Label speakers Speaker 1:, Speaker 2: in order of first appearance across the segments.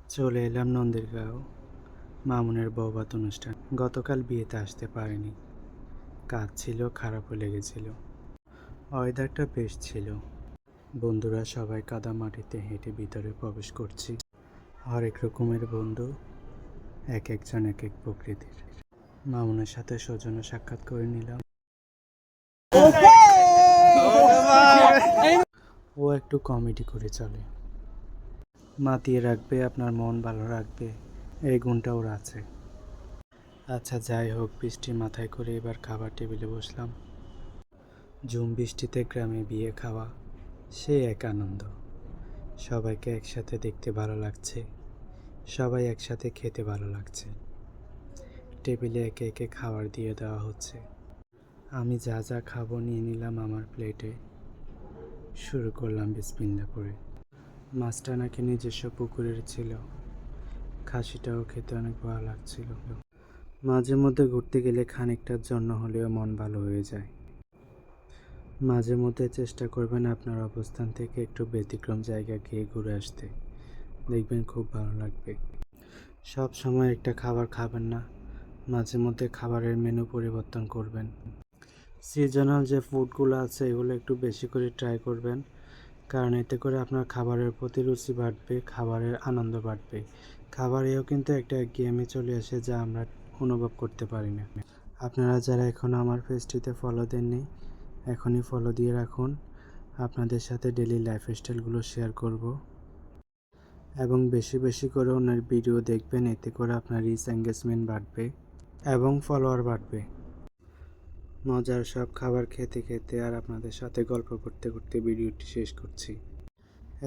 Speaker 1: চলে এলাম নন্দীরগাঁও মামুনের বৌভাত অনুষ্ঠান। গতকাল বিয়েতে আসতে পারিনি, কাজ ছিল, খারাপও লেগেছিল। ওয়েদারটা বেশ ছিল। বন্ধুরা সবাই কাদা মাটিতে হেঁটে ভিতরে প্রবেশ করছি। হরেক রকমের বন্ধু, এক একজন এক এক প্রকৃতির। মামুনের সাথে সৌজন্য সাক্ষাৎ করে নিলাম। ও একটু কমেডি করে চলে, মাতিয়ে রাখবে, আপনার মন ভালো রাখবে, এই গুণটা ওর আছে। আচ্ছা যাই হোক, বৃষ্টি মাথায় করে এবার খাবার টেবিলে বসলাম। ঝুম বৃষ্টিতে গ্রামে বিয়ে খাওয়া সে এক আনন্দ। সবাইকে একসাথে দেখতে ভালো লাগছে, সবাই একসাথে খেতে ভালো লাগছে। টেবিলে একে একে খাবার দিয়ে দেওয়া হচ্ছে। আমি যা যা খাবো নিয়ে নিলাম আমার প্লেটে। শুরু করলাম বিসমিল্লাহ করে। মাছটা নাকি নিজস্ব পুকুরের ছিল, খাসিটাও খেতে অনেক ভালো লাগছিল। মাঝে মধ্যে ঘুরতে গেলে খানিকটার জন্য হলেও মন ভালো হয়ে যায়। মাঝে মধ্যে চেষ্টা করবেন আপনার অবস্থান থেকে একটু ব্যতিক্রম জায়গা গিয়ে ঘুরে আসতে, দেখবেন খুব ভালো লাগবে। সব সময় একটা খাবার খাবেন না, মাঝে মধ্যে খাবারের মেনু পরিবর্তন করবেন। সিজনাল যে ফুডগুলো আছে এগুলো একটু বেশি করে ট্রাই করবেন, কারণ এতে করে আপনার খাবারের প্রতি রুচি বাড়বে, খাবারের আনন্দ বাড়বে। খাবারেও কিন্তু একটা একঘেয়েমি চলে আসে, যা আমরা অনুভব করতে পারি না। আপনারা যারা এখনও আমার পেজটিতে ফলো দেননি, এখনই ফলো দিয়ে রাখুন। আপনাদের সাথে ডেইলি লাইফস্টাইলগুলো শেয়ার করব, এবং বেশি বেশি করে ওনার ভিডিও দেখবেন, এতে করে আপনার রিচ এঙ্গেজমেন্ট বাড়বে এবং ফলোয়ার বাড়বে। মজার সব খাবার খেতে খেতে আর আপনাদের সাথে গল্প করতে করতে ভিডিওটি শেষ করছি।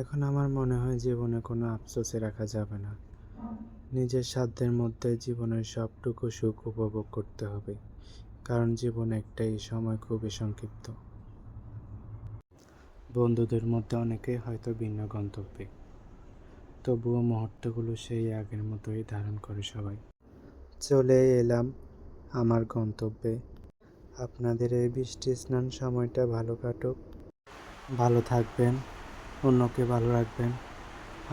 Speaker 1: এখন আমার মনে হয় জীবনে কোনো আফসোসে রাখা যাবে না। নিজের সাধ্যের মধ্যে জীবনের সবটুকু সুখ উপভোগ করতে হবে, কারণ জীবন একটাই, সময় খুবই সংক্ষিপ্ত। বন্ধুদের মধ্যে অনেকেই হয়তো ভিন্ন গন্তব্যে, তবুও মুহূর্তগুলো সেই আগের মতোই ধারণ করে সবাই। চলে এলাম আমার গন্তব্যে। আপনাদের এই বৃষ্টি স্নান সময়টা ভালো কাটুক, ভালো থাকবেন, অন্যকে ভালো রাখবেন,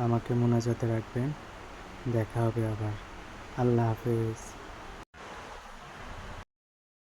Speaker 1: আমাকে মোনাজাতে রাখবেন। দেখা হবে আবার। আল্লাহ হাফেজ।